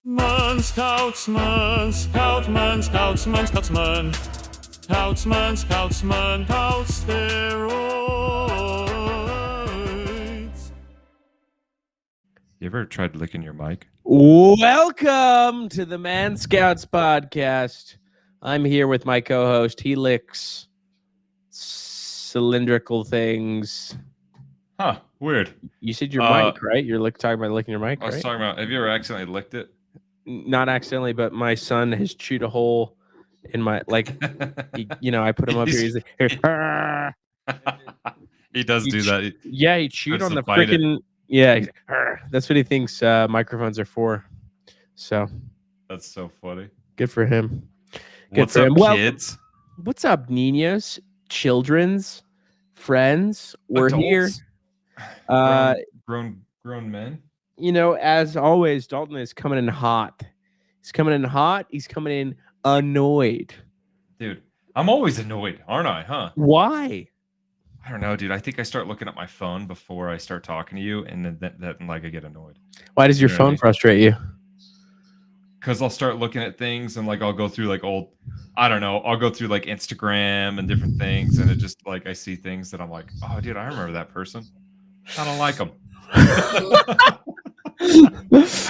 Scoutsman, Scoutman, Scoutsman, Scoutsman, Scoutsman, Scoutsman, Scouts steroids. You ever tried licking your mic? Welcome to the Man Scouts podcast. I'm here with my co-host. He licks cylindrical things. Huh, weird. You said your mic, right? You're talking about licking your mic, I was right? talking about, have you ever accidentally licked it? Not accidentally, but my son has chewed a hole in my, like, I put him up here. He's like, "Arr." He does do that. Yeah, he chewed tries on to the bite it. freaking, yeah, he's like, "Arr." That's what he thinks microphones are for. So That's so funny. good for him. Good What's for up, him. Well, kids? what's up, niños, children's, friends? We're Adults? here. Grown men? As always, Dalton is coming in hot. He's coming in hot. He's coming in annoyed. Dude, I'm always annoyed, aren't I, huh? Why? I don't know, dude. I think I start looking at my phone before I start talking to you, and then I get annoyed. Why does your phone frustrate you? Because I'll start looking at things and I'll go through I'll go through like Instagram and different things, and it just I see things that I'm like, oh, dude, I remember that person. I don't like them.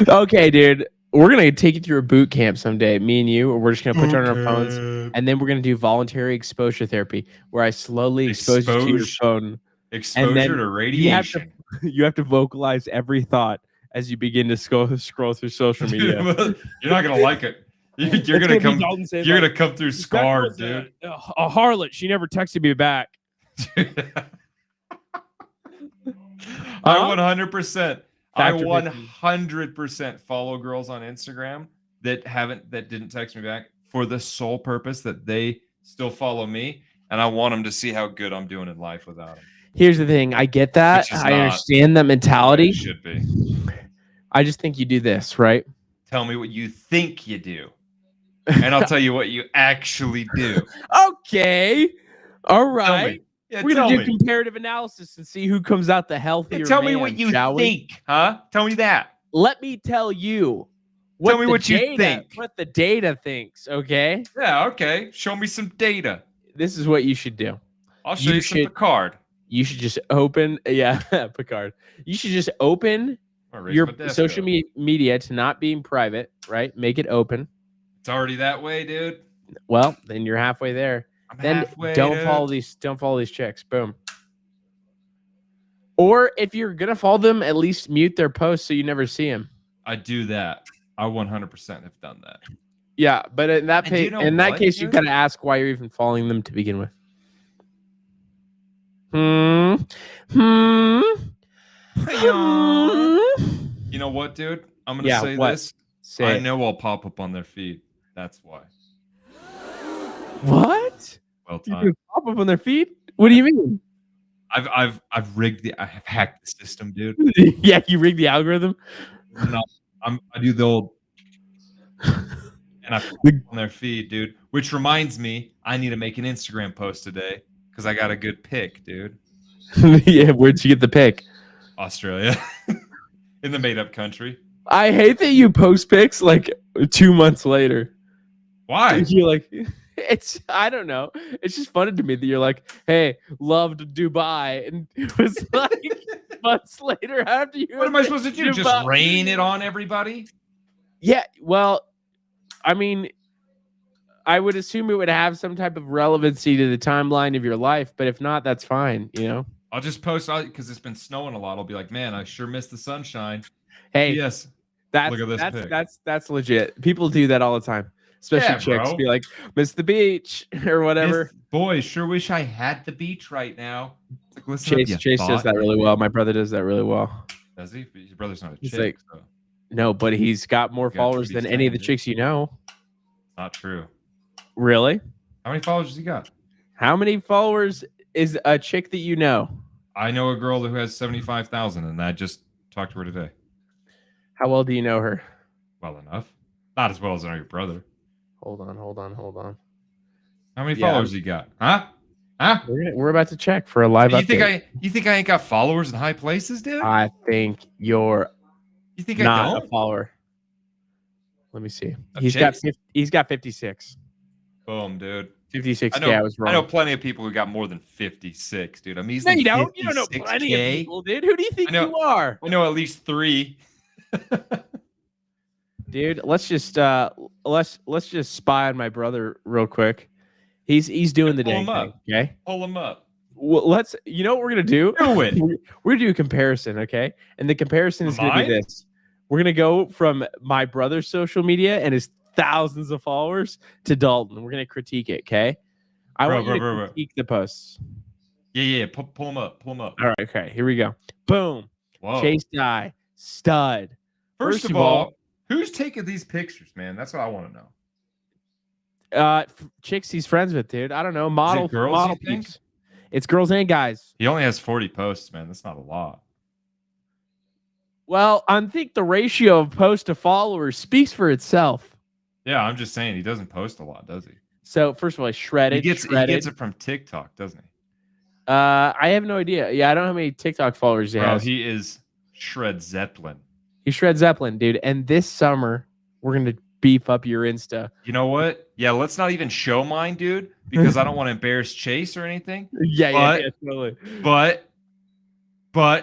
Okay, dude. We're gonna take you through a boot camp someday, me and you, or we're just gonna put you on our phones, and then we're gonna do voluntary exposure therapy, where I slowly expose you to your phone. Exposure to radiation. You have to vocalize every thought as you begin to scroll through social media. You're not gonna like it. You're gonna come. You're gonna come through scarred, dude. A harlot. She never texted me back. I 100%. I 100% follow girls on Instagram that didn't text me back for the sole purpose that they still follow me, and I want them to see how good I'm doing in life without them. Here's the thing. I get that. I understand that mentality. It should be. I just think you do this, right? Tell me what you think you do, and I'll tell you what you actually do. Okay. All right. Yeah, we're going to do comparative analysis and see who comes out the healthier. Tell me what you think, huh? Tell me that. Let me tell you. Tell me what you think. What the data thinks, okay? Yeah, okay. Show me some data. This is what you should do. I'll show you some Picard. You should just open, Picard. You should just open your social media to not being private, right? Make it open. It's already that way, dude. Well, then you're halfway there. Don't follow these chicks. Boom. Or if you're gonna follow them, at least mute their posts so you never see them. I do that. I 100% have done that. Yeah, but in that case, you gotta ask why you're even following them to begin with. You know what, dude? I'm gonna say this. I know I'll pop up on their feed. That's why. What? Well timed. You pop up on their feed? What do you mean? I've hacked the system, dude. Yeah, you rigged the algorithm. No, I do the old, and I put on their feed, dude. Which reminds me, I need to make an Instagram post today because I got a good pic, dude. Yeah, where'd you get the pic? Australia, in the made-up country. I hate that you post pics like 2 months later. Why? You're like, I don't know. It's just funny to me that you're like, hey, loved Dubai. And it was like months later after you. What am I supposed to do? Just rain it on everybody? Yeah. Well, I mean, I would assume it would have some type of relevancy to the timeline of your life. But if not, that's fine. I'll just post because it's been snowing a lot. I'll be like, man, I sure miss the sunshine. Hey, yes. Look at this pic. That's legit. People do that all the time. Especially chicks be like, miss the beach or whatever. Boy, sure wish I had the beach right now. Like, listen, Chase does that really well. My brother does that really well. Does he? Your brother's not a chick. Like, so. No, but he's got more followers than any of the chicks you know. Not true. Really? How many followers does he got? How many followers is a chick that you know? I know a girl who has 75,000, and I just talked to her today. How well do you know her? Well enough. Not as well as I know your brother. Hold on. How many followers you got? Huh? We're about to check for a live update. You think I ain't got followers in high places, dude? I think you're not a follower. Let me see. Of He's got Chase? he's got 56. Boom, dude. 56K. I was I know wrong. plenty of people who got more than 56, dude. I'm No, easily you don't. You don't know 56K. plenty of people, dude. Who do you think I know- you are? I know at least 3. Dude, let's just spy on my brother real quick. He's doing the Pull dang him thing. up. Okay. Pull them up. Well, you know what we're gonna do? Do it. We're gonna do a comparison, okay? And the comparison is gonna be Mine? this. We're gonna go from my brother's social media and his thousands of followers to Dalton. We're gonna critique it, okay? I want you to critique the posts. Yeah. Pull them up. Pull them up. All right, okay. Here we go. Boom. Whoa. Chase Dye, stud. First of all, who's taking these pictures, man? That's what I want to know. Chicks he's friends with, dude. I don't know. Girls, model you think? peeps. It's girls and guys. He only has 40 posts, man. That's not a lot. Well, I think the ratio of post to followers speaks for itself. Yeah, I'm just saying he doesn't post a lot, does he? So first of all, shredded. He gets it from TikTok, doesn't he? I have no idea. Yeah, I don't know how many TikTok followers he has. He is Shred Zeppelin. He Shred Zeppelin, dude. And this summer, we're gonna beef up your Insta. You know what? Yeah, let's not even show mine, dude, because I don't want to embarrass Chase or anything. Yeah, totally. But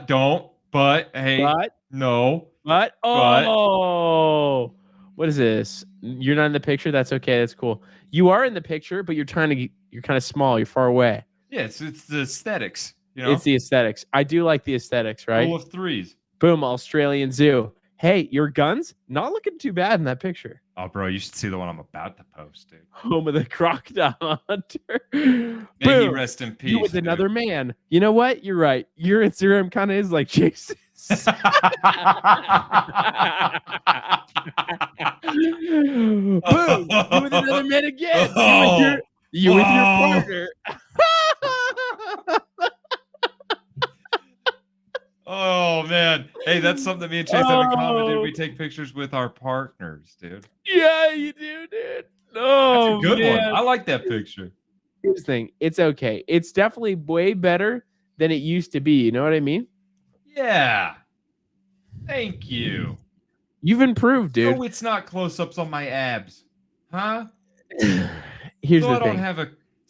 don't. But hey, no. What? Oh, what is this? You're not in the picture. That's okay. That's cool. You are in the picture, but you're kind of small. You're far away. Yeah, it's the aesthetics. You know, it's the aesthetics. I do like the aesthetics, right? Full of 3s. Boom, Australian Zoo. Hey, your guns not looking too bad in that picture. Oh, bro, you should see the one I'm about to post, dude. Home of the crocodile hunter. May he rest in peace. You with another man. You know what? You're right. Your Instagram kind of is like Chase's. Boom. You with another man again. You with your partner. Oh man. Hey, that's something that me and Chase have in common, dude. We take pictures with our partners, dude. Yeah, you do, dude. Oh, that's a good one. I like that picture. Here's the thing. It's okay. It's definitely way better than it used to be. You know what I mean? Yeah. Thank you. You've improved, dude. No, it's not close-ups on my abs. Huh? Here's the thing.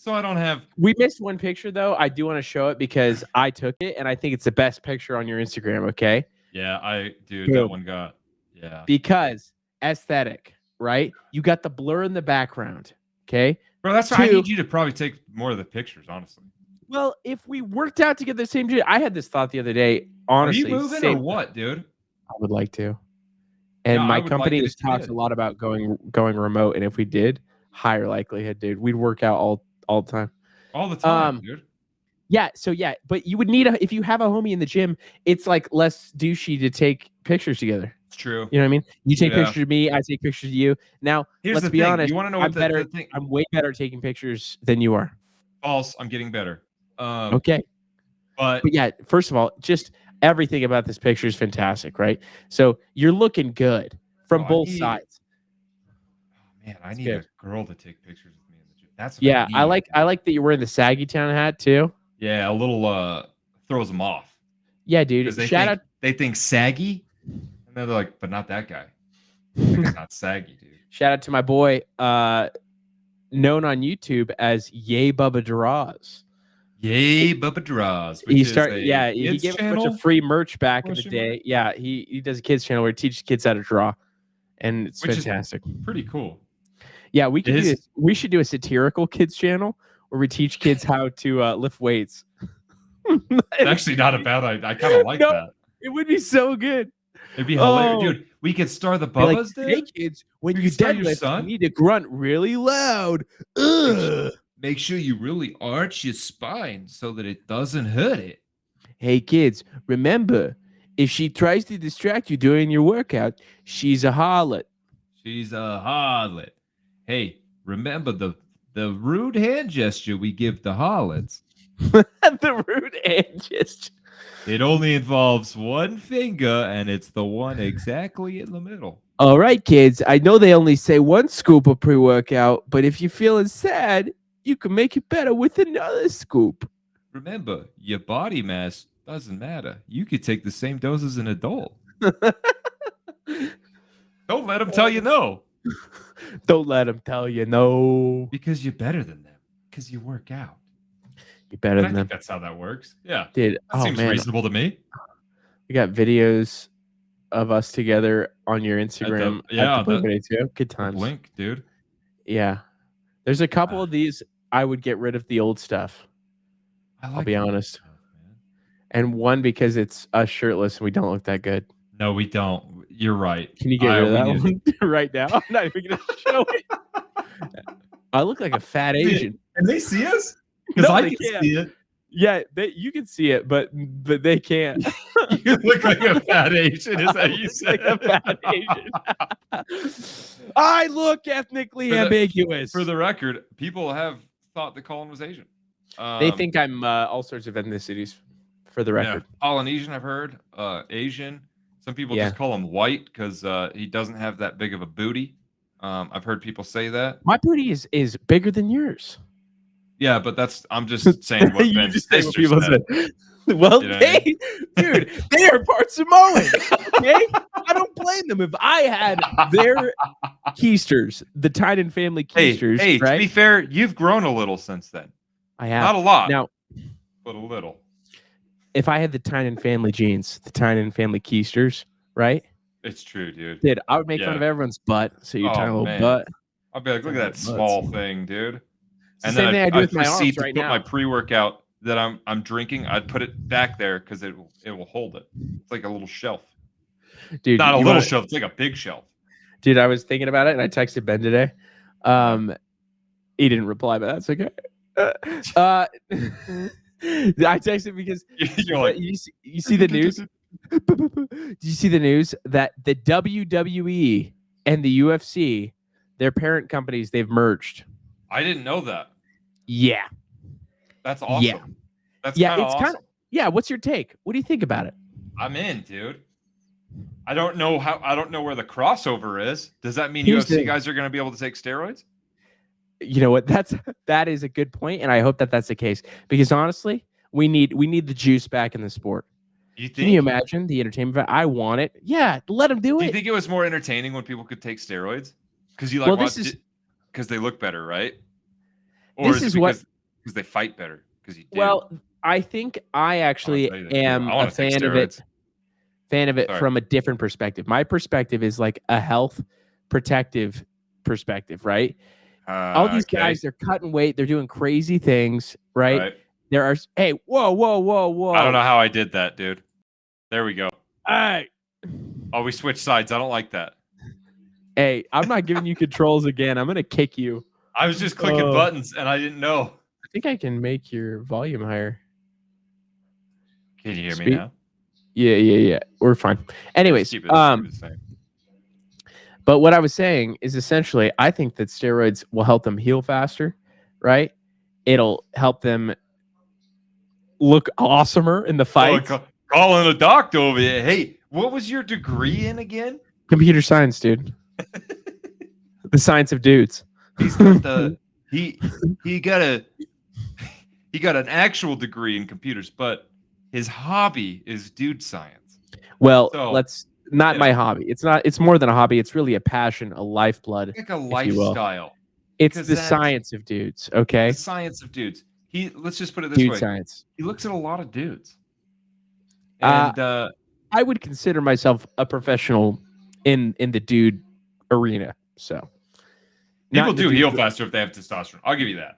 I don't have. We missed one picture though. I do want to show it because I took it and I think it's the best picture on your Instagram. Okay. Yeah, that one got. Yeah. Because aesthetic, right? You got the blur in the background. Okay. Bro, that's why I need you to probably take more of the pictures, honestly. Well, if we worked out to get the same, I had this thought the other day. Honestly, are you moving or what, dude? I would like to. And my company has talked a lot about going remote, and if we did, higher likelihood, dude, we'd work out all the time. All the time, dude. Yeah, but you would need if you have a homie in the gym, it's like less douchey to take pictures together. It's true. You know what I mean? You take pictures of me, I take pictures of you. Now, let's be honest. You want to know I'm way better at taking pictures than you are. False. I'm getting better. Okay. But yeah, first of all, just everything about this picture is fantastic, right? So you're looking good from both sides. Oh man, I need a girl to take pictures with me in the gym. That's what I like that you're wearing the Saggy Town hat too. Yeah, a little throws them off. Yeah, dude. They think saggy, and they're like, but not that guy. It's not saggy, dude. Shout out to my boy, known on YouTube as Yay Bubba Draws. Yay Bubba Draws. He gave a bunch of free merch back in the day. Yeah, he does a kids channel where he teaches kids how to draw, and it's fantastic. Pretty cool. Yeah, we could do this. We should do a satirical kids channel where we teach kids how to lift weights. It's actually not a bad idea. I kind of like that. It would be so good. It'd be hilarious, dude. We could star the Bubbas, dude. Hey kids, when you deadlift, you need to grunt really loud. Ugh. Make sure you really arch your spine so that it doesn't hurt it. Hey kids, remember, if she tries to distract you during your workout, she's a harlot. She's a harlot. Hey, remember the rude hand gesture we give the harlots. The rude hand gesture. It only involves one finger, and it's the one exactly in the middle. All right, kids. I know they only say one scoop of pre-workout, but if you're feeling sad, you can make it better with another scoop. Remember, your body mass doesn't matter. You could take the same dose as an adult. Don't let them tell you no. Don't let them tell you no. Because you're better than them. Because you work out. You're better And I than think them, that's how that works. Yeah. dude. That seems reasonable to me. We got videos of us together on your Instagram at the Blink-182. Good times. Blink, dude. Yeah. There's a couple of these I would get rid of the old stuff. I'll be honest. Stuff, man. And one because it's us shirtless and we don't look that good. No, we don't. You're right. Can you get rid of that one right now? I'm not even going to show it. I look like a fat Asian. Can they see us? Because I can see it. Yeah, you can see it, but they can't. You look like a fat Asian, is that you said? Like a fat Asian. I look ethnically ambiguous. For the record, people have thought that Colin was Asian. They think I'm all sorts of ethnicities, for the record. Yeah. Polynesian, I've heard. Asian. Some people just call him white because he doesn't have that big of a booty. I've heard people say that. My booty is bigger than yours. Yeah, but I'm just saying what Ben's sister said. Well, dude, they are part Samoan. Okay, I don't blame them. If I had their keisters, the Tynan family keisters, hey, right? To be fair, you've grown a little since then. I have not a lot now, but a little. If I had the Tynan family genes, the Tynan family keisters, right? It's true, dude. I would make fun of everyone's butt. So you tiny little butt. I'll be like, look at that small thing, dude. And then I do with my arms right now. My pre-workout that I'm drinking, I'd put it back there because it will hold it. It's like a little shelf. Dude, not a little shelf, it's like a big shelf. Dude, I was thinking about it and I texted Ben today. He didn't reply, but that's okay. I texted because you're like, you see the news. Do you see the news that the WWE and the UFC, their parent companies, they've merged? I didn't know that. Yeah. That's awesome. Yeah. That's awesome. What's your take? What do you think about it? I'm in, dude. I don't know where the crossover is. Does that mean UFC guys are going to be able to take steroids? You know what? That is a good point, and I hope that that's the case because honestly, we need the juice back in the sport. Can you imagine the entertainment? I want it. Yeah, let them do it. Do you think it was more entertaining when people could take steroids? Because you like because they look better, right? Or this is what because they fight better because you do. Well, I think I actually am a fan of it. Fan of it from a different perspective. My perspective is like a health protective perspective, right? All these guys, they're cutting weight, they're doing crazy things, right? There are whoa. I don't know how I did that, dude. There we go. Hey. Oh, we switched sides. I don't like that. Hey, I'm not giving you controls again. I'm gonna kick you. I was just clicking buttons and I didn't know. I think I can make your volume higher. Can you hear me now? Yeah. We're fine. Anyways, but what I was saying is essentially, I think that steroids will help them heal faster, right? It'll help them look awesomer in the fight. Calling a doctor over here. Hey, what was your degree in again? Computer science, dude. The science of dudes. He's got he got an actual degree in computers, but his hobby is dude science. Well, my hobby. It's more than a hobby. It's really a passion, a lifeblood. Like a lifestyle. It's the science of dudes, okay? The science of dudes. Let's just put it this way. Science. He looks at a lot of dudes. And I would consider myself a professional in the dude arena. So people do heal faster if they have testosterone. I'll give you that.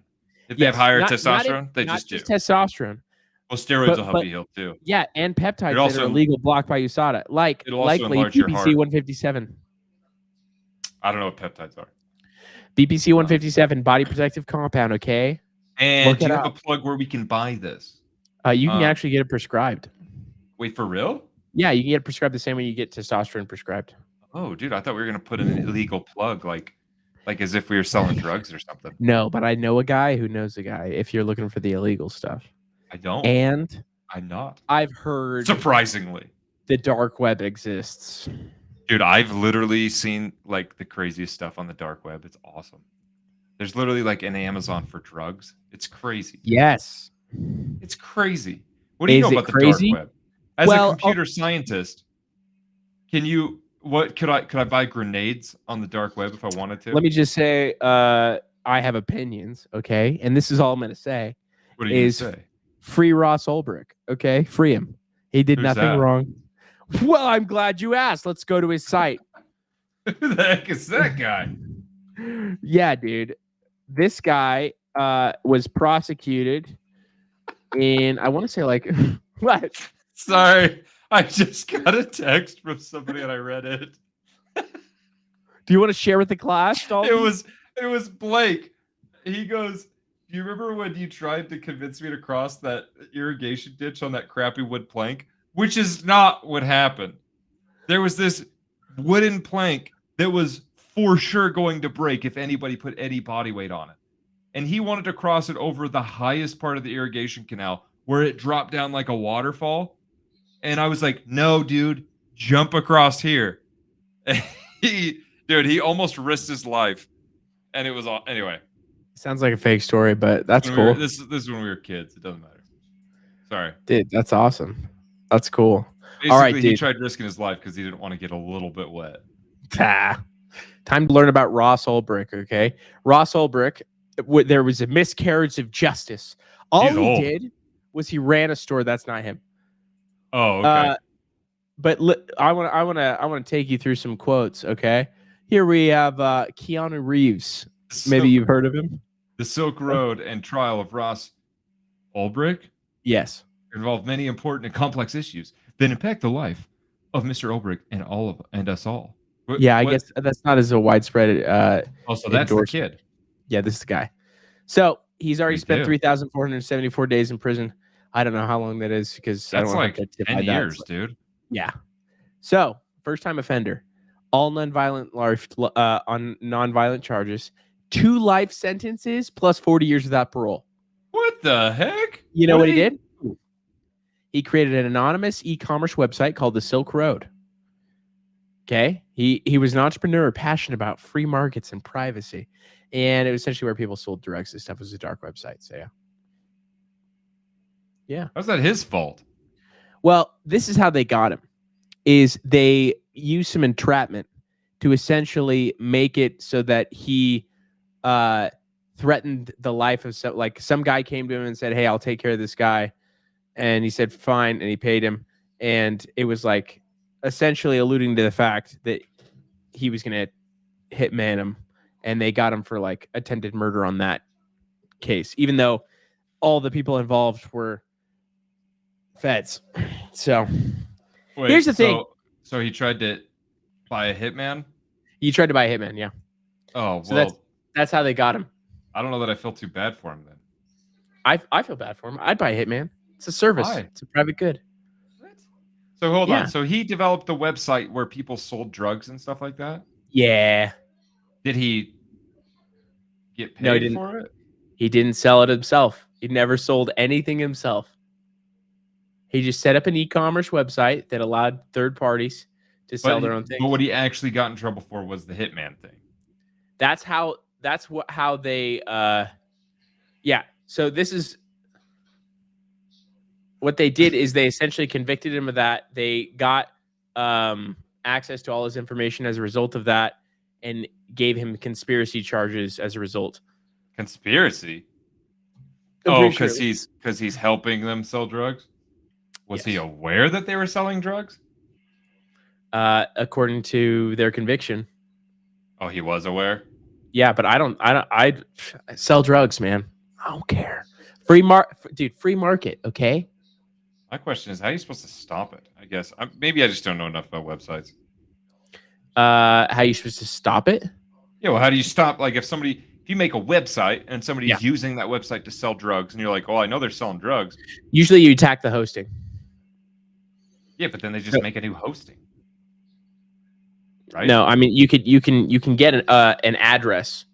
If they have higher testosterone, they just do. Testosterone. Well, steroids will help you heal too. Yeah, and peptides that are illegal blocked by USADA, likely BPC 157. I don't know what peptides are. BPC 157, body protective compound. Okay. And do you have a plug where we can buy this? You can actually get it prescribed. Wait, for real? Yeah, you can get it prescribed the same way you get testosterone prescribed. Oh, dude, I thought we were gonna put in an illegal plug, like as if we were selling drugs or something. No, but I know a guy who knows a guy. If you're looking for the illegal stuff, I don't. And I'm not. I've heard surprisingly the dark web exists. Dude, I've literally seen like the craziest stuff on the dark web. It's awesome. There's literally like an Amazon for drugs. It's crazy. Yes. It's crazy. What do you know about the dark web? As a computer scientist, what could I buy grenades on the dark web if I wanted to? Let me just say, I have opinions, okay? And this is all I'm going to say. What are you going to say? Free Ross Ulbricht, okay? Free him. He did nothing wrong. Well, I'm glad you asked. Let's go to his site. Who the heck is that guy? Yeah, dude. This guy was prosecuted in, I want to say like, what? Sorry. I just got a text from somebody and I read it. Do you want to share with the class, Dalton? It was Blake. He goes, do you remember when you tried to convince me to cross that irrigation ditch on that crappy wood plank? Which is not what happened. There was this wooden plank that was for sure going to break if anybody put any body weight on it. And he wanted to cross it over the highest part of the irrigation canal where it dropped down like a waterfall. And I was like, no, dude, jump across here. He almost risked his life. And it was all, anyway. Sounds like a fake story, but that's cool. This is when we were kids. It doesn't matter. Sorry. Dude, that's awesome. That's cool. Basically, all right, dude. He tried risking his life because he didn't want to get a little bit wet. Time to learn about Ross Ulbricht, okay? Ross Ulbricht, there was a miscarriage of justice. All he did was he ran a store. That's not him. Oh, okay. But I want to take you through some quotes, okay? Here we have Keanu Reeves. Maybe you've heard of him. The Silk Road and trial of Ross Ulbricht? Yes. Involved many important and complex issues that impact the life of Mr. Ulbricht and us all. I guess that's not as a widespread so that's the kid. Yeah, this is the guy. So he's already spent 3,474 days in prison. I don't know how long that is because that's I don't like 10 years, dude. Yeah. So first-time offender, all nonviolent on nonviolent charges, 2 life sentences plus 40 years without parole. What the heck? You know what he did? He created an anonymous e-commerce website called the Silk Road. Okay. He was an entrepreneur passionate about free markets and privacy. And it was essentially where people sold drugs and stuff. It was a dark website. So yeah. Yeah. How's that his fault? Well, this is how they got him. Is they used some entrapment to essentially make it so that he threatened the life of some guy came to him and said, "Hey, I'll take care of this guy." And he said, "Fine." And he paid him. And it was like essentially alluding to the fact that he was going to hitman him. And they got him for like attempted murder on that case, even though all the people involved were feds. So here's the thing. So he tried to buy a hitman? He tried to buy a hitman, yeah. Oh, so well. That's how they got him. I don't know that I feel too bad for him then. I feel bad for him. I'd buy a hitman. It's a service. Why? It's a private good. What? So hold on. So he developed a website where people sold drugs and stuff like that? Yeah. Did he get paid for it? He didn't sell it himself. He never sold anything himself. He just set up an e-commerce website that allowed third parties to sell their own things. But what he actually got in trouble for was the hitman thing. How they yeah. So this is what they did is they essentially convicted him of that. They got access to all his information as a result of that and gave him conspiracy charges as a result. Conspiracy? Oh, because he's helping them sell drugs? Was he aware that they were selling drugs? According to their conviction. Oh, he was aware? Yeah, but I sell drugs, man. I don't care. Free market, okay? My question is, how are you supposed to stop it? I guess maybe I just don't know enough about websites. How are you supposed to stop it? Yeah, well, how do you stop? Like, if you make a website and somebody's using that website to sell drugs, and you're like, "Oh, I know they're selling drugs." Usually, you attack the hosting. Yeah, but then they just make a new hosting, right? No, I mean you can get an address,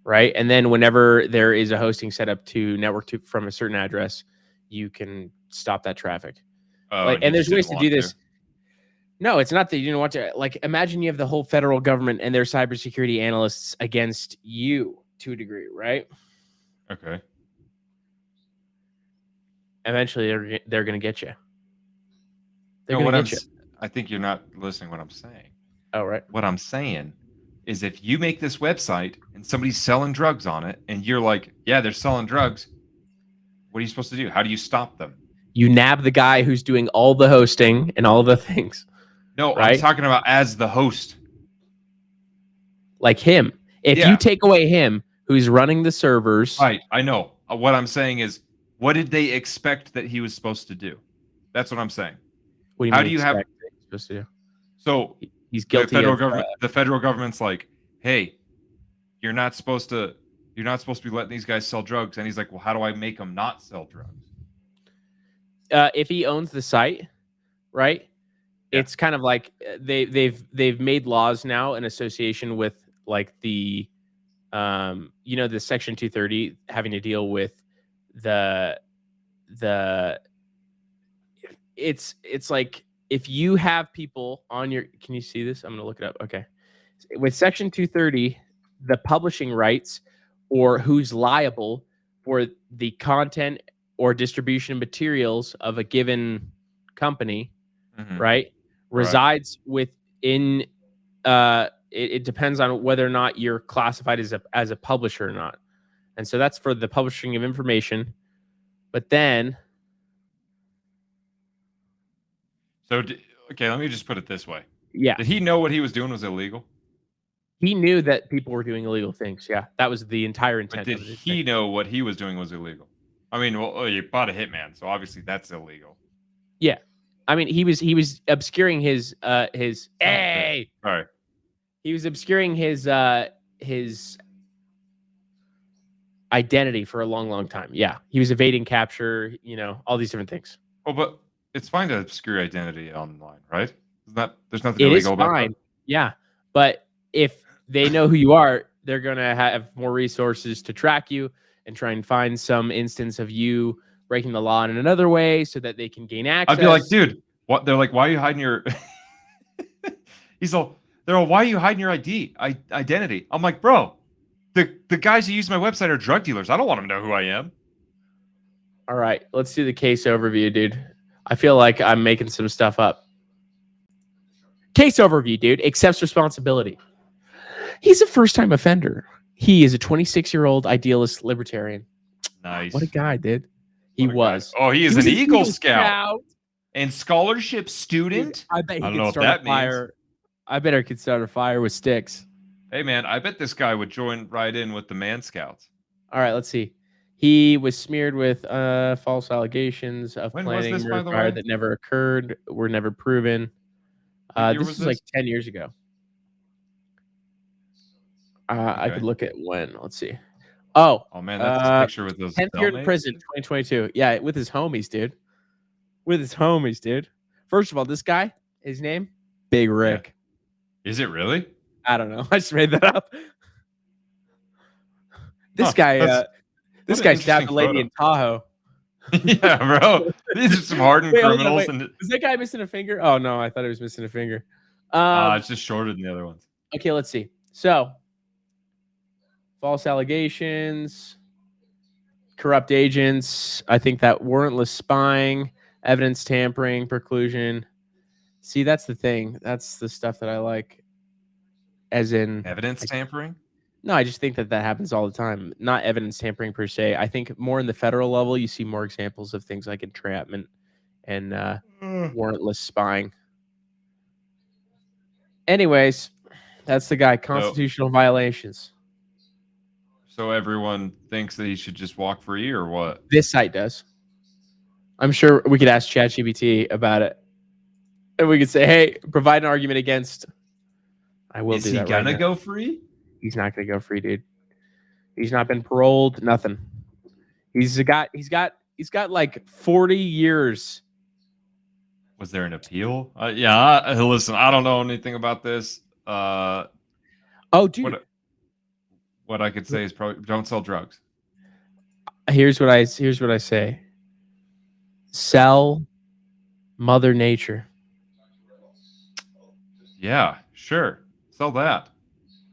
right? And then whenever there is a hosting set up to network to from a certain address, you can stop that traffic. And there's ways to do this. No, it's not that you didn't want to. Like, imagine you have the whole federal government and their cybersecurity analysts against you to a degree, right? Okay. Eventually, they're going to get you. They're going to get you. I think you're not listening to what I'm saying. Oh, right. What I'm saying is if you make this website and somebody's selling drugs on it and you're like, yeah, they're selling drugs, what are you supposed to do? How do you stop them? You nab the guy who's doing all the hosting and all the things. No, right? I'm talking about as the host. Like him. If you take away him, who's running the servers. Right, I know. What I'm saying is, what did they expect that he was supposed to do? That's what I'm saying. What do you How mean do you have supposed to do? So he's guilty. The federal government's like, hey, you're not supposed to be letting these guys sell drugs. And he's like, well, how do I make them not sell drugs? If he owns the site, right? Yeah. It's kind of like they've made laws now in association with like the the Section 230 having to deal with the it's like if you have people on your, can you see this? I'm going to look it up. Okay. With Section 230, the publishing rights or who's liable for the content or distribution materials of a given company, right, resides within, it depends on whether or not you're classified as a publisher or not. And so that's for the publishing of information. But then, okay, let me just put it this way. Yeah. Did he know what he was doing was illegal? He knew that people were doing illegal things. Yeah. That was the entire intent. But did he know what he was doing was illegal? I mean, well, you bought a hitman, so obviously that's illegal. Yeah. I mean, he was obscuring his hey. All right. He was obscuring his identity for a long time. Yeah. He was evading capture, all these different things. Oh, but it's fine to obscure identity online, right? There's nothing illegal about that. Yeah. But if they know who you are, they're going to have more resources to track you and try and find some instance of you breaking the law in another way so that they can gain access. I'd be like, dude, what? They're like, why are you hiding your they're all, why are you hiding your identity? I'm like, bro, the guys who use my website are drug dealers. I don't want them to know who I am. All right, let's do the case overview, dude. I feel like I'm making some stuff up. Case overview, dude. Accepts responsibility. He's a first-time offender. He is a 26-year-old idealist libertarian. Nice. What a guy, dude. He was. Oh, he is an Eagle Scout and scholarship student. Dude, I bet he could start a fire. I bet I could start a fire with sticks. Hey, man, I bet this guy would join right in with the Man Scouts. All right, let's see. He was smeared with false allegations of planning murder fire that never occurred, were never proven. This was like 10 years ago. I could look at when. Let's see. Oh man, that's a picture with those 10th year in prison, 2022. Yeah, with his homies, dude. With his homies, dude. First of all, this guy, his name, Big Rick. Yeah. Is it really? I don't know. I just made that up. This guy stabbed a lady in Tahoe. Yeah, bro. These are some hardened criminals. Is that guy missing a finger? Oh no, I thought he was missing a finger. It's just shorter than the other ones. Okay, let's see. So, false allegations, corrupt agents. I think that warrantless spying, evidence tampering, preclusion. See, that's the thing. That's the stuff that I like. As in evidence tampering? No, I just think that happens all the time. Not evidence tampering per se. I think more in the federal level, you see more examples of things like entrapment and warrantless spying. Anyways, that's the guy. Constitutional violations. So everyone thinks that he should just walk free, or what? This site does. I'm sure we could ask ChatGPT about it, and we could say, "Hey, provide an argument against." I will. Is he gonna go free? He's not gonna go free, dude. He's not been paroled. Nothing. He's got like 40 years. Was there an appeal? Yeah. Listen, I don't know anything about this. Oh, dude. What I could say is probably don't sell drugs. Here's what I say. Sell Mother Nature. Yeah, sure. Sell that.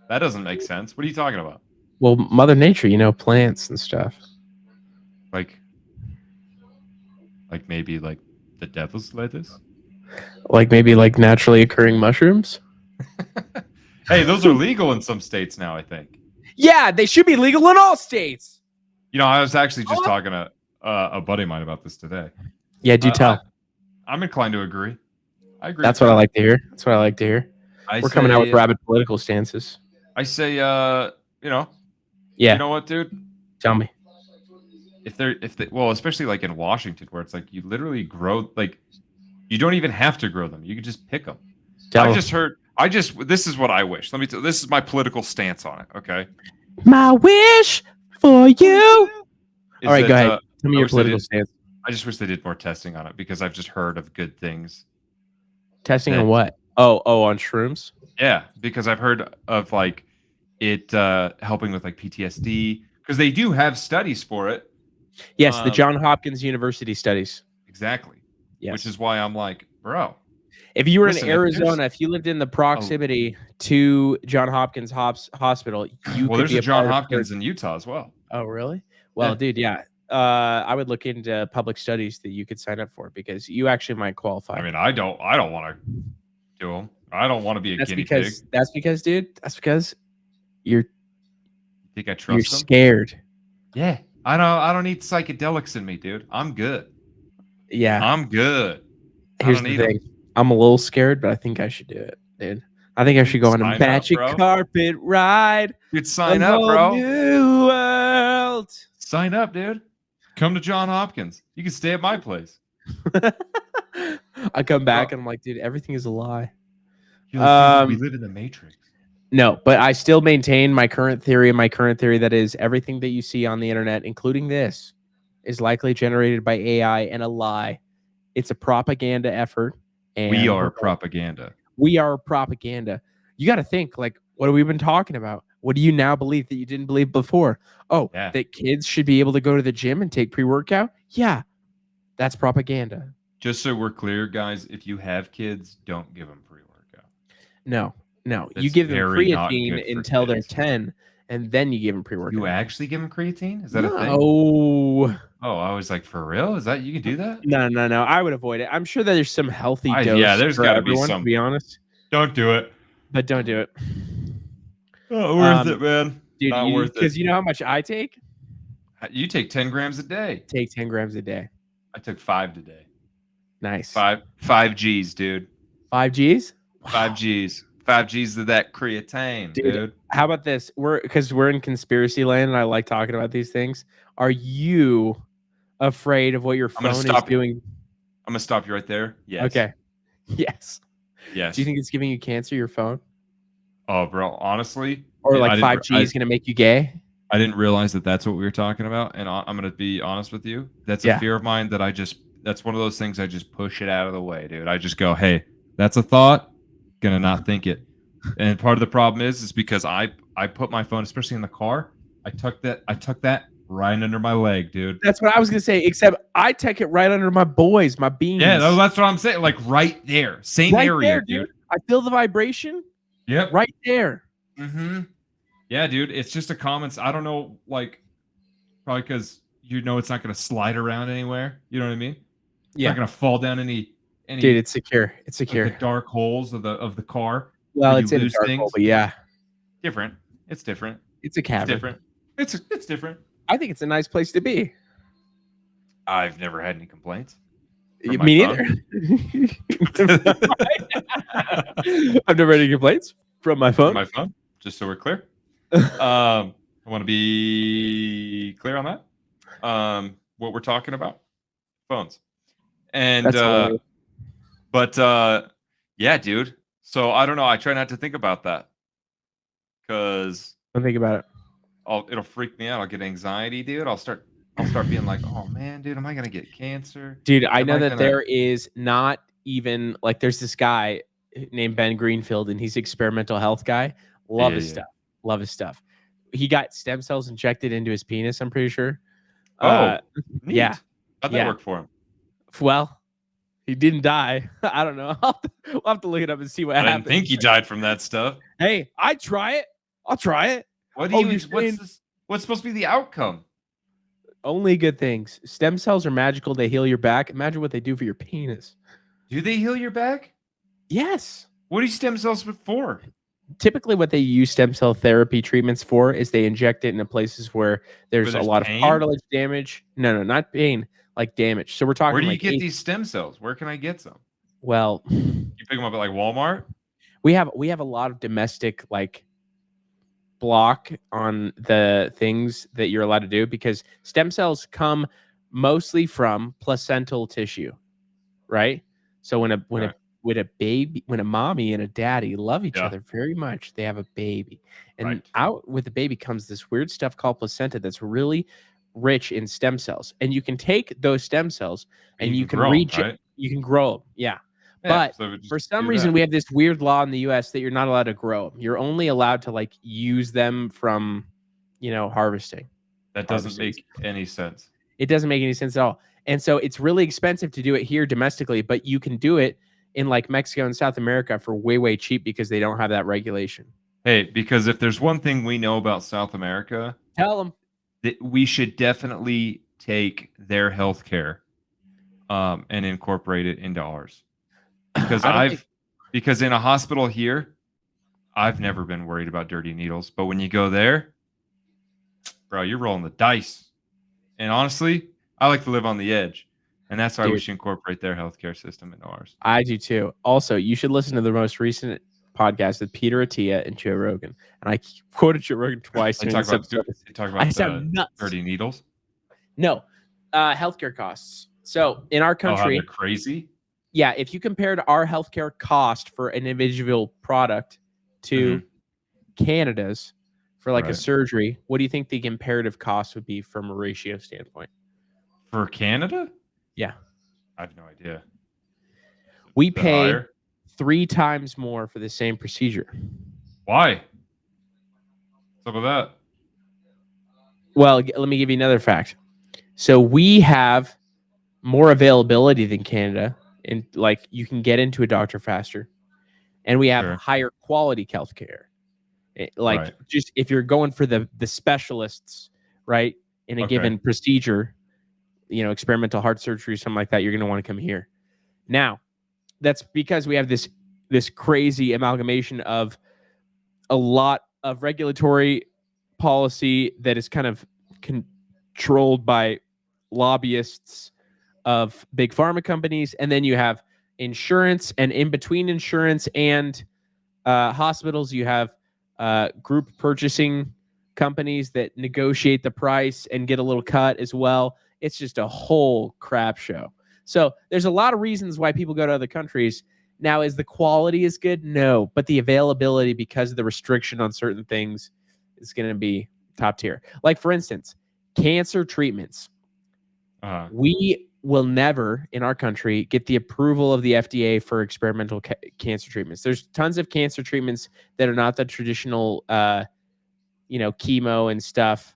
That doesn't make sense. What are you talking about? Well, Mother Nature, plants and stuff. Like maybe like the devil's lettuce? Like maybe like naturally occurring mushrooms? Hey, those are legal in some states now, I think. Yeah, they should be legal in all states. You know, I was actually just talking to a buddy of mine about this today. Yeah, do tell. I'm inclined to agree. I agree. That's what I like to hear. That's what I like to hear. We're coming out with rabid political stances. I say, you know, yeah. You know what, dude? Tell me. If they, well, especially like in Washington, where it's like you literally grow, like you don't even have to grow them. You can just pick them. This is what I wish. This is my political stance on it. Okay. My wish for you. All right, go ahead. Tell me your political stance. I just wish they did more testing on it because I've just heard of good things. Testing on what? Oh, on shrooms? Yeah, because I've heard of like it helping with like PTSD because they do have studies for it. Yes, the Johns Hopkins University studies. Exactly. Yes. Which is why I'm like, bro. If you were in Arizona, if you lived in the proximity to Johns Hopkins Hospital, you could there's be a Johns Hopkins in Utah as well. Oh, really? Well, dude, yeah. I would look into public studies that you could sign up for because you actually might qualify. I mean, I don't want to do them. I don't want to be a guinea pig. That's because, dude. That's because you're. Think I trust You're them? Scared. Yeah, I don't need psychedelics in me, dude. I'm good. Yeah, I'm good. Here's the thing. I'm a little scared, but I think I should do it, dude. I think I should go on a magic carpet ride. Dude, sign up, bro. New world. Sign up, dude. Come to Johns Hopkins. You can stay at my place. I come back and I'm like, dude, everything is a lie. We live in the Matrix. No, but I still maintain my current theory. My current theory that is everything that you see on the internet, including this, is likely generated by AI and a lie. It's a propaganda effort. And we are propaganda. We are propaganda. You got to think, like, what have we been talking about? What do you now believe that you didn't believe before? Oh, that kids should be able to go to the gym and take pre-workout? Yeah, that's propaganda. Just so we're clear, guys, if you have kids, don't give them pre-workout. No. You give them creatine until they're 10, and then you give them pre-workout. You actually give them creatine? Is that a thing? Oh, I was like, for real? Is that you can do that? No. I would avoid it. I'm sure that there's some healthy dose. Yeah, there's got to be some. To be honest, don't do it. But don't do it. Not worth it, man. Dude, not worth it. Because you know how much I take? You take 10 grams a day. Take 10 grams a day. I took 5 today. Nice. 5 G's, dude. 5 G's? Wow. 5 G's. 5 G's of that creatine, dude. How about this? Because we're in conspiracy land and I like talking about these things. Are you afraid of what your phone is doing? I'm going to stop you right there. Yes. Okay. Yes. Yes. Do you think it's giving you cancer, your phone? Oh, bro, honestly. Or like 5G is going to make you gay? I didn't realize that that's what we were talking about. And I'm going to be honest with you. That's a fear of mine that that's one of those things I just push it out of the way, dude. I just go, hey, that's a thought. Gonna not think it. And part of the problem is because I put my phone, especially in the car, I tuck that right under my leg, dude. That's what I was gonna say, except I tuck it right under my boys, my beans. Yeah, that's what I'm saying. Like right there. Same right area, there, dude. I feel the vibration. Yep. Right there. Mm-hmm. Yeah, dude. It's just a comment. I don't know, like probably because it's not gonna slide around anywhere. You know what I mean? It's not gonna fall down any dude, it's secure. It's secure. Like the dark holes of the car. Well, it's in a dark hole, but yeah. Different. It's different. It's a cavern. It's different. It's different. I think it's a nice place to be. I've never had any complaints. Me neither. I've never had any complaints from my phone. My phone, just so we're clear. I want to be clear on that. What we're talking about, phones. And yeah, dude. So I don't know. I try not to think about that because don't think about it. It'll freak me out. I'll get anxiety, dude. I'll start being like, oh man, dude, am I gonna get cancer? Dude, I know that there is not even like there's this guy named Ben Greenfield, and he's an experimental health guy. Love his stuff. Love his stuff. He got stem cells injected into his penis. I'm pretty sure. Oh, yeah. How'd that work for him? Well, he didn't die. I don't know. We'll have to look it up and see what happened. I didn't think he died from that stuff. Hey, I'd try it. I'll try it. What's supposed to be the outcome? Only good things. Stem cells are magical. They heal your back. Imagine what they do for your penis. Do they heal your back? Yes. What are stem cells for? typically what they use stem cell therapy treatments for is they inject it in places where there's a lot pain? of cartilage damage. No, not pain, like damage. So we're talking. Where do you like get these stem cells? Where can I get some? Well, you pick them up at like Walmart. We have a lot of domestic like block on the things that you're allowed to do because stem cells come mostly from placental tissue, right? So when a mommy and a daddy love each other very much, they have a baby, and out with the baby comes this weird stuff called placenta that's really rich in stem cells, and you can take those stem cells and you can you can grow them, but so for some reason we have this weird law in the US that you're not allowed to grow them. You're only allowed to like use them from, harvesting. That doesn't make any sense. It doesn't make any sense at all. And so it's really expensive to do it here domestically, but you can do it in like Mexico and South America for way, way cheap because they don't have that regulation. Hey, because if there's one thing we know about South America, tell them that we should definitely take their healthcare and incorporate it into ours. Because because in a hospital here, I've never been worried about dirty needles, but when you go there, bro, you're rolling the dice. And honestly, I like to live on the edge. And that's why we should incorporate their healthcare system into ours. I do too. Also, you should listen to the most recent podcast with Peter Attia and Joe Rogan. And I quoted Joe Rogan twice. They talk about dirty needles? No. Healthcare costs. So in our country, they're crazy. Yeah, if you compared our healthcare cost for an individual product to Canada's for like a surgery, what do you think the comparative cost would be from a ratio standpoint? For Canada? Yeah. I have no idea. We pay 3 times more for the same procedure. Why? What's up with that? Well, let me give you another fact. So we have more availability than Canada, and like you can get into a doctor faster, and we have higher quality healthcare. Just if you're going for the specialists, right, in a given procedure, experimental heart surgery, something like that, you're going to want to come here. Now, that's because we have this crazy amalgamation of a lot of regulatory policy that is kind of controlled by lobbyists of big pharma companies, and then you have insurance, and in between insurance and hospitals, you have group purchasing companies that negotiate the price and get a little cut as well. It's just a whole crap show. So there's a lot of reasons why people go to other countries. Now, is the quality is good? No, but the availability, because of the restriction on certain things, is going to be top tier. Like, for instance, cancer treatments. We will never, in our country, get the approval of the FDA for experimental cancer treatments. There's tons of cancer treatments that are not the traditional, chemo and stuff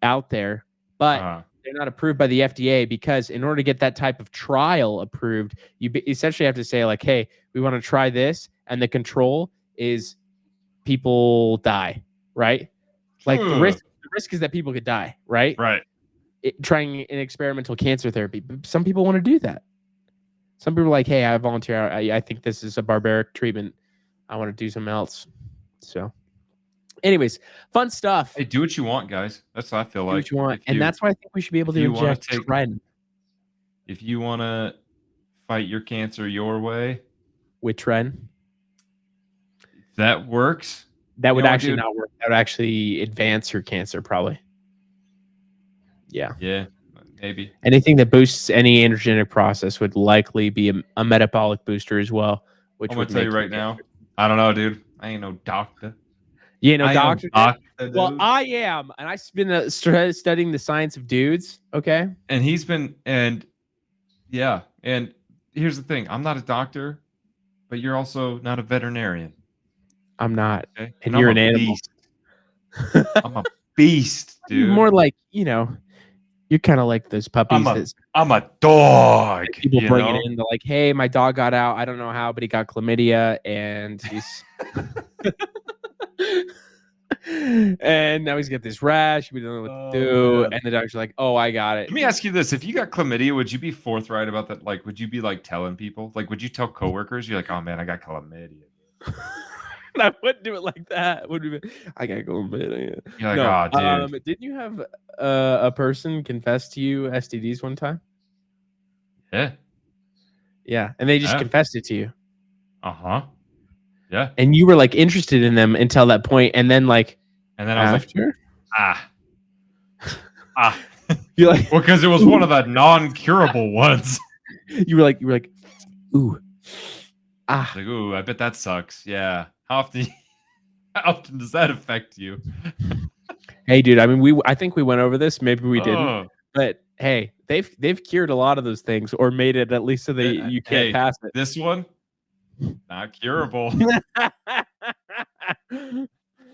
out there, but they're not approved by the FDA because in order to get that type of trial approved, you essentially have to say like, hey, we want to try this, and the control is people die, right? Like the risk is that people could die, right? Right. Trying an experimental cancer therapy. Some people want to do that. Some people are like, hey, I volunteer. I think this is a barbaric treatment. I want to do something else. So anyways, fun stuff. Hey, do what you want, guys. That's what I feel like. Do what you want. And that's why I think we should be able to inject tren. If you want to fight your cancer your way. With tren. That works. That would actually not work. That would actually advance your cancer, probably. Yeah, maybe. Anything that boosts any androgenic process would likely be a metabolic booster as well. Which I'm going to tell you right now, I don't know, dude. I ain't no doctor. You ain't no doctor? Well, I am. And I've been studying the science of dudes, okay? And he's been, and here's the thing. I'm not a doctor, but you're also not a veterinarian. I'm not. Okay? And you're an animal. I'm a beast, dude. You're more like, you're kind of like those puppies. I'm a dog. People bring it in. They're like, hey, my dog got out. I don't know how, but he got chlamydia, and he's and now he's got this rash. We don't know what to do. Man. And the doctor's like, oh, I got it. Let me ask you this. If you got chlamydia, would you be forthright about that? Like, would you be like telling people? Like, would you tell coworkers? You're like, oh man, I got chlamydia. I wouldn't do it like that. Would be, I gotta go in bed. You're like, oh, dude. Didn't you have a person confess to you STDs one time? Yeah. Yeah, and they just confessed it to you. Yeah. And you were like interested in them until that point, and then I was like, You're like, well, because it was one of the non-curable ones. You were like, ooh, Like, ooh, I bet that sucks. Yeah. How often does that affect you? Hey, dude. I mean, I think we went over this. Maybe we didn't. But hey, they've cured a lot of those things, or made it at least so that you can't pass it. This one, not curable.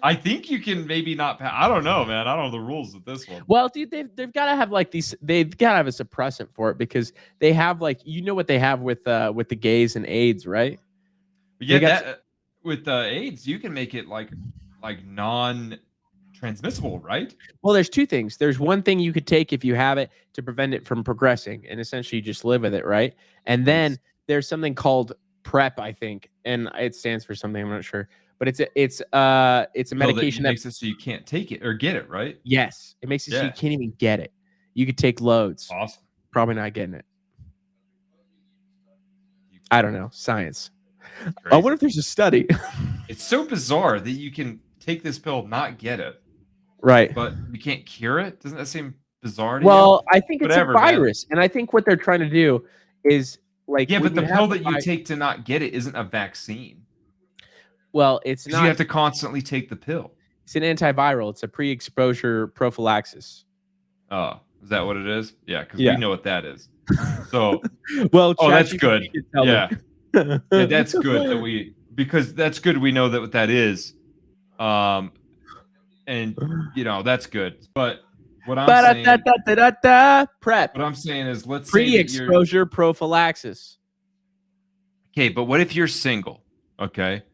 I think you can maybe not pass. I don't know, man. I don't know the rules with this one. Well, dude, they've got to have like these. They've got to have a suppressant for it, because they have like, you know what they have with the gays and AIDS, right? Yeah, with AIDS, you can make it like non-transmissible, right? Well, there's two things. There's one thing you could take if you have it to prevent it from progressing, and essentially you just live with it, right? And then there's something called PrEP, I think, and it stands for something, I'm not sure, but it's a medication that makes it so you can't take it or get it, right? Yes, it makes it so you can't even get it. You could take loads. Awesome. Probably not getting it. I don't know. Science. I wonder if there's a study. It's so bizarre that you can take this pill, not get it, right? But you can't cure it. Doesn't that seem bizarre to you? I think it's a virus, man. And I think what they're trying to do is like, but the pill that you take to not get it isn't a vaccine. Well, it's not. You have to constantly take the pill. It's an antiviral. It's a pre-exposure prophylaxis. Oh, is that what it is? Yeah, because we know what that is. So, well, that's good. Yeah, that's good that because that's good. We know that what that is. And that's good. But what I'm saying, PrEP. What I'm saying is, let's pre-exposure prophylaxis. Okay, but what if you're single? Okay.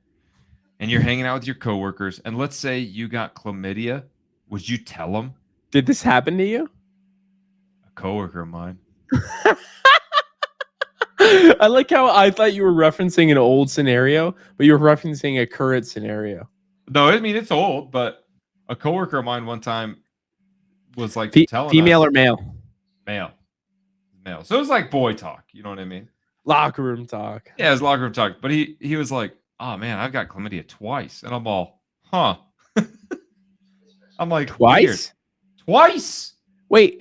And you're hanging out with your coworkers, and let's say you got chlamydia, would you tell them? Did this happen to you? A coworker of mine. I like how I thought you were referencing an old scenario, but you're referencing a current scenario. No, I mean, it's old, but a coworker of mine one time was like telling female us, or male? Male. So it was like boy talk. You know what I mean? Locker room talk. Yeah, it was locker room talk. But he was like, oh man, I've got chlamydia twice. And I'm all, huh? I'm like, twice? Weird. Twice? Wait,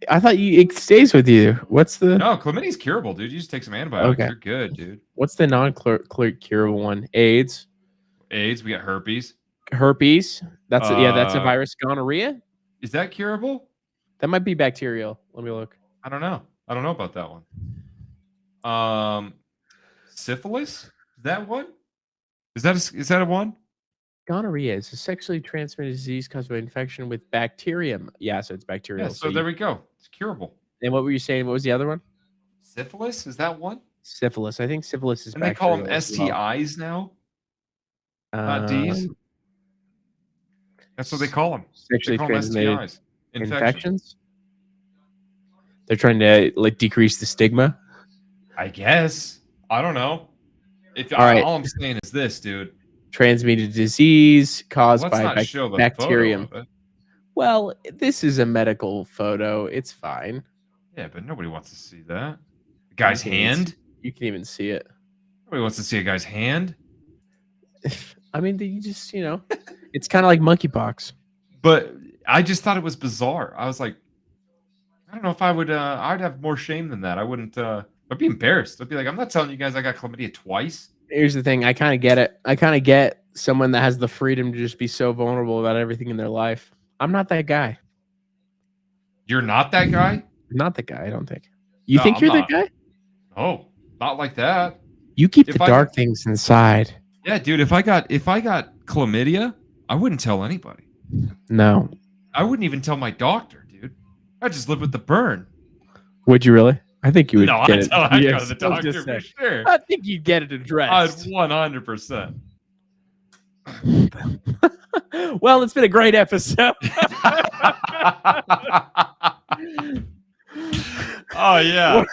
I thought it stays with you. What's the? No, chlamydia's curable, dude. You just take some antibiotics. Okay. You're good, dude. What's the non-curable one? AIDS. We got herpes. Herpes. That's that's a virus. Gonorrhea. Is that curable? That might be bacterial. Let me look. I don't know about that one. Syphilis. Is that one? Is that a one? Gonorrhea is a sexually transmitted disease caused by infection with bacterium. Yeah, so it's bacterial. Yeah, so there we go. It's curable. And what were you saying? What was the other one? Syphilis? Is that one? Syphilis. I think syphilis is. And they call them STIs now. Not D's. That's what they call them. Sexually transmitted STIs. Infections. They're trying to decrease the stigma. I guess. I don't know. All I'm saying is this, dude. Transmitted disease caused by bacterium. Well, this is a medical photo. It's fine. Yeah, but nobody wants to see that. A guy's hand? You can even see it. Nobody wants to see a guy's hand. I mean, you just, it's kind of like monkeypox. But I just thought it was bizarre. I was like, I don't know if I would, I'd have more shame than that. I wouldn't, I'd be embarrassed. I'd be like, I'm not telling you guys I got chlamydia twice. Here's the thing. I kind of get it. I kind of get someone that has the freedom to just be so vulnerable about everything in their life. I'm not that guy. You're not that guy? I'm not that guy, I don't think. You think you're that guy? No, not like that. You keep the dark things inside. Yeah, dude, if I got chlamydia, I wouldn't tell anybody. No. I wouldn't even tell my doctor, dude. I'd just live with the burn. Would you really? I think you would get it. I'd go to the doctor for sure. I think you'd get it addressed. 100%. Well, it's been a great episode. Oh, yeah.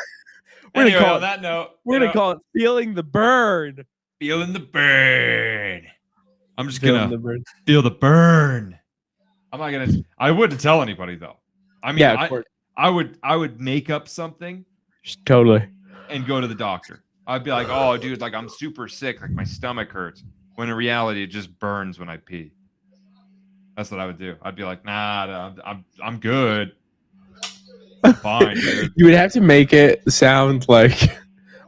Anyway, on that note, we're going to call it Feeling the Burn. Feeling the Burn. I'm just gonna feel the burn. I'm not gonna. I wouldn't tell anybody though. I mean, yeah, of course. I would make up something Totally. and go to the doctor. I'd be like, oh, dude, like I'm super sick, like my stomach hurts. When in reality, it just burns when I pee. That's what I would do. I'd be like, nah, I'm good. I'm fine, dude. You would have to make it sound like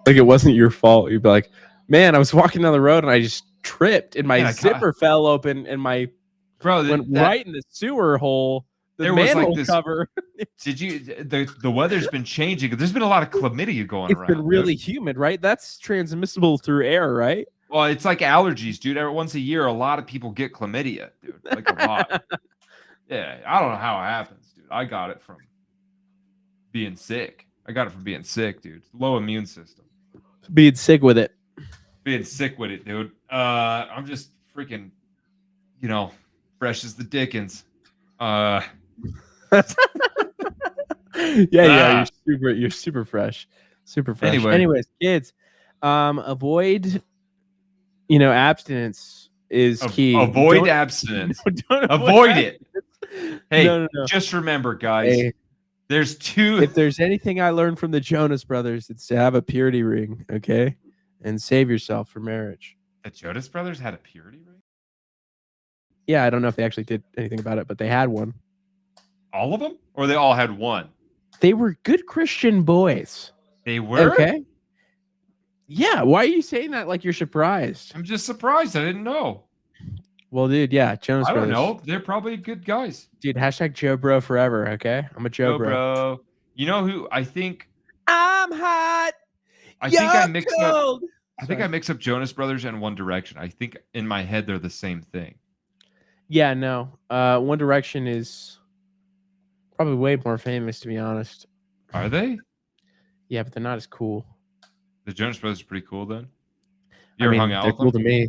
it wasn't your fault. You'd be like, man, I was walking down the road and I just tripped and my zipper fell open and my went right in the sewer hole. The manhole cover. Did you? The weather's been changing. There's been a lot of chlamydia going around. It's been really humid, right? That's transmissible through air, right? Well, it's like allergies, dude. Every once a year, a lot of people get chlamydia, dude. Like a lot. Yeah, I don't know how it happens, dude. I got it from being sick. Dude. Low immune system. Being sick with it. Being sick with it, dude. I'm just freaking, fresh as the Dickens. Yeah, you're super fresh. Super fresh. Anyways, kids, avoid abstinence is key. Avoid abstinence. Don't avoid it. Hey, no. Just remember, guys. Hey, there's two. If there's anything I learned from the Jonas Brothers, it's to have a purity ring, okay? And save yourself for marriage. The Jonas Brothers had a purity ring? Yeah, I don't know if they actually did anything about it, but they had one. All of them? Or they all had one? They were good Christian boys. They were? Okay. Yeah, why are you saying that like you're surprised? I'm just surprised. I didn't know. Well, dude, yeah, Jonas Brothers. I don't know. They're probably good guys. Dude, hashtag Joe Bro forever, okay? I'm a Joe Bro. You know who I think? I'm hot. I think I mixed up. I think I mixed up Jonas Brothers and One Direction. I think in my head they're the same thing. Yeah, no. One Direction is probably way more famous, to be honest. Are they? Yeah, but they're not as cool. The Jonas Brothers are pretty cool then. You ever hung out with them? They're cool to me.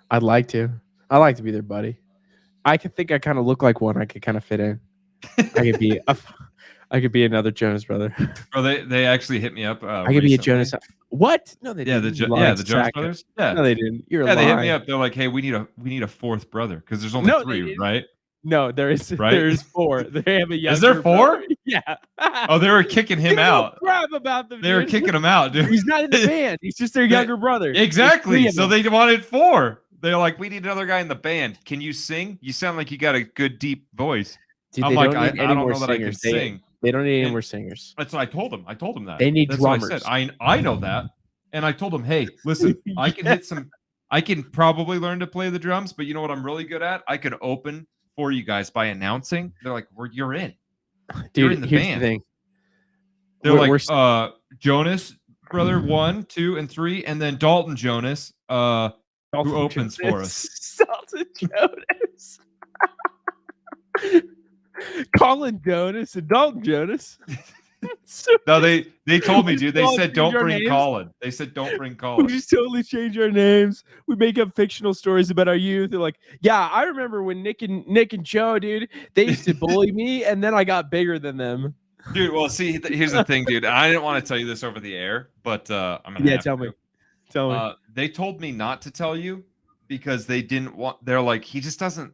I'd like to. I like to be their buddy. I think I kind of look like one. I could kind of fit in. I could be another Jonas Brother. Oh, they actually hit me up. I could be a Jonas. What? No, they didn't. The Jonas Brothers. Yeah, no, they didn't. You're they hit me up. They're like, hey, we need a fourth brother because there's only three, right? No, there's four. They have a younger. Is there four? Brother. Yeah. Oh, they were kicking him out. Crap about them. They were kicking him out, dude. He's not in the band. He's just their younger brother. Exactly. So they wanted four. They're like, we need another guy in the band. Can you sing? You sound like you got a good deep voice. Dude, I'm like, I don't know that I can sing. They don't need any more singers. That's what I told them. I told them that. They need drummers. What I said. I know that. And I told them, hey, listen, I can hit some. I can probably learn to play the drums, but you know what I'm really good at? I could open for you guys by announcing. They're like, you're in. Dude, you're in the band. The thing. They're like, Jonas, brother 1, 2, and 3, and then Dalton Jonas, who opens for us. Dalton Jonas. Colin Jonas and Dalton Jonas. No, they told me, dude. They said don't bring Colin. They said don't bring Colin. We just totally change our names. We make up fictional stories about our youth. They're like, yeah, I remember when Nick and Joe, dude, they used to bully me, and then I got bigger than them. Dude, well, see, here's the thing, dude. I didn't want to tell you this over the air, but I'm gonna. Yeah, tell me. They told me not to tell you because they didn't want. They're like, he just doesn't.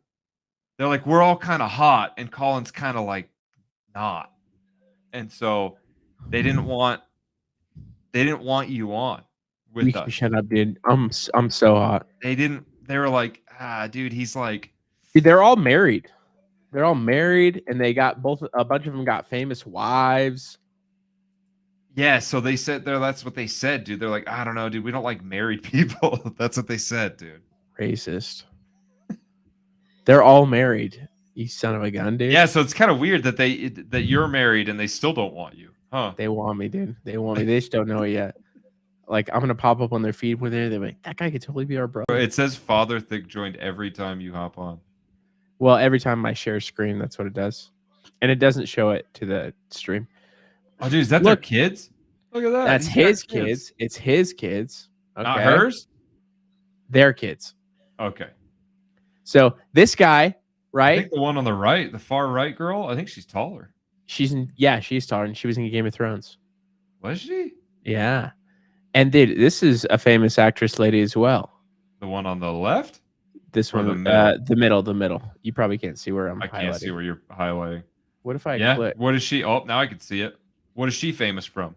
They're like, we're all kind of hot, and Colin's kind of like not. And so they didn't want you on with us. Shut up, dude. I'm so hot. They were like, dude, he's like, dude, they're all married. They're all married, and they got a bunch of them got famous wives. Yeah, so they said that's what they said, dude. They're like, I don't know, dude. We don't like married people. That's what they said, dude. Racist. They're all married. You son of a gun, dude. Yeah, so it's kind of weird that you're married and they still don't want you, huh? They want me, dude. They want me. They just don't know it yet. Like, I'm gonna pop up on their feed with it. They're like, that guy could totally be our brother. It says Father Thick joined every time you hop on. Well, every time I share screen, that's what it does, and it doesn't show it to the stream. Oh, dude, is that their kids? Look at that. That's his kids. It's his kids. Okay. Not hers. Their kids. Okay. So this guy. Right? I think the one on the right, the far right girl, I think she's taller. She's taller, and she was in Game of Thrones. Was she? Yeah. And dude, this is a famous actress lady as well. The one on the left? This Or one, the middle? the middle. You probably can't see where I'm I can't see where you're highlighting. What if I click? What is she? Oh, now I can see it. What is she famous from?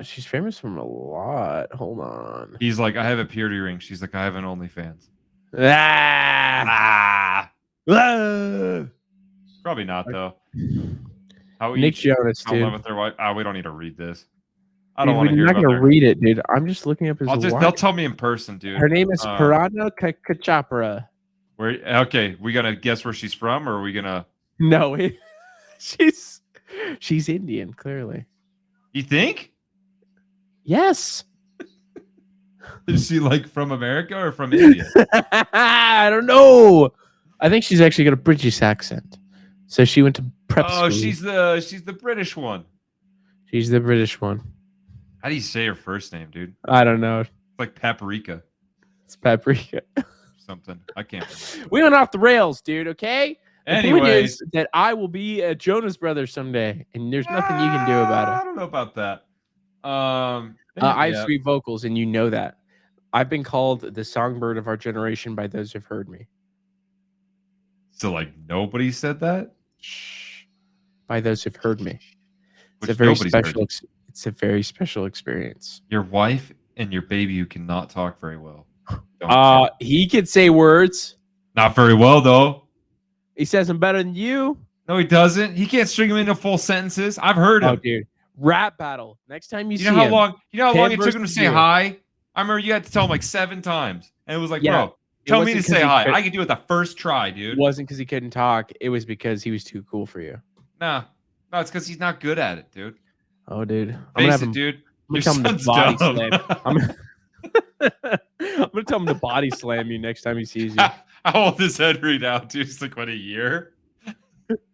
She's famous from a lot. Hold on. He's like, I have a purity ring. She's like, I have an OnlyFans. Ah! Probably not though. How Nick Jonas, dude. live with their wife? We don't need to read this. I don't want to hear We're about not gonna read it, dude. I'm just looking up his wife. They'll tell me in person, dude. Her name is Purana Kachapra. Where? Okay, we gonna guess where she's from, or are we gonna? No, she's Indian, clearly. You think? Yes. Is she like from America or from India? I don't know. I think she's actually got a British accent. So she went to prep school. Oh, she's the British one. She's the British one. How do you say her first name, dude? I don't know. It's like Paprika. It's Paprika. Something. I can't remember. We went off the rails, dude, okay? Anyways. The point is that I will be a Jonas Brothers someday, and there's nothing you can do about it. I don't know about that. I have sweet vocals, and you know that. I've been called the songbird of our generation by those who've heard me. So, like, nobody said that? Shh. By those who've heard me. It's Which a very nobody's special. heard. It's a very special experience. Your wife and your baby who cannot talk very well. He could say words. Not very well though. He says I'm better than you. No, he doesn't. He can't string them into full sentences. I've heard him. Oh, dude. Rap battle. Next time you see know how him. long? You know how long it took him to versus say you. hi? I remember you had to tell him like 7 times, and it was like, Yeah, bro, tell me to wasn't say 'cause he hi. could- I could do it the first try, dude. It wasn't because he couldn't talk. It was because he was too cool for you. Nah, no, it's because he's not good at it, dude. Oh, dude. Face it, dude. I'm Your gonna tell him to son's body dumb. slam. I'm gonna tell him to body slam you next time he sees you. How old is Henry now, dude? It's like, what, a year?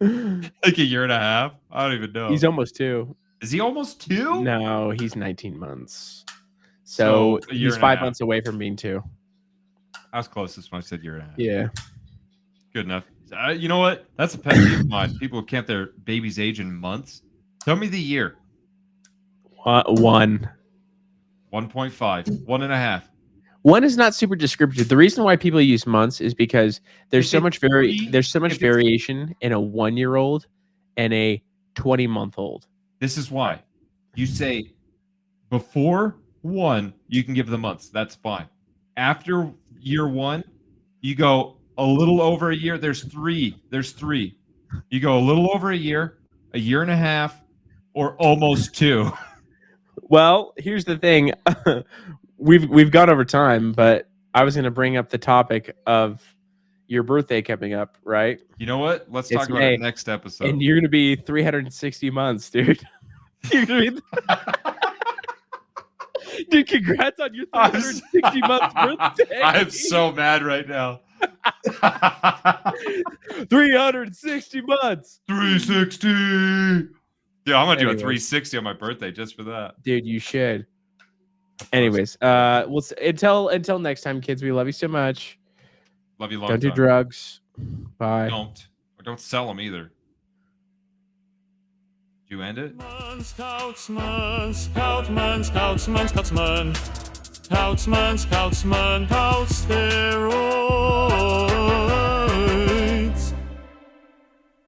Like a year and a half? I don't even know. He's almost 2. Is he almost 2? No, he's 19 months. So a year he's and a 5 half. months away from being 2. I was closest when I said year and a half. Yeah. Good enough. You know what? That's a pet peeve of mine. People who count their baby's age in months. Tell me the year. 1. 1.5. 1.5. 1 is not super descriptive. The reason why people use months is because there's If so it's much 3, there's so much if it's- variation in a 1-year-old and a 20-month-old. This is why. You say before 1, you can give the months. That's fine. After year 1, you go a little over a year. There's 3. There's 3. You go a little over a year and a half, or almost 2. Well, here's the thing. We've gone over time, but I was going to bring up the topic of your birthday coming up, right? You know what? Let's It's talk about May, it next episode. And you're going to be 360 months, dude. You're gonna be... Dude, congrats on your 360 months birthday. I'm so mad right now. 360 months. 360. Yeah, I'm gonna do a Anyways. 360 on my birthday just for that. Dude, you should. Anyways, until next time, kids, we love you so much. Love you long Don't do time. drugs. Bye. Don't sell them either. Did you end it? Scoutsman, Scoutman, Scoutsman, Scoutsman, Scoutsman, Scoutsman, Scoutsman, Scouts their own.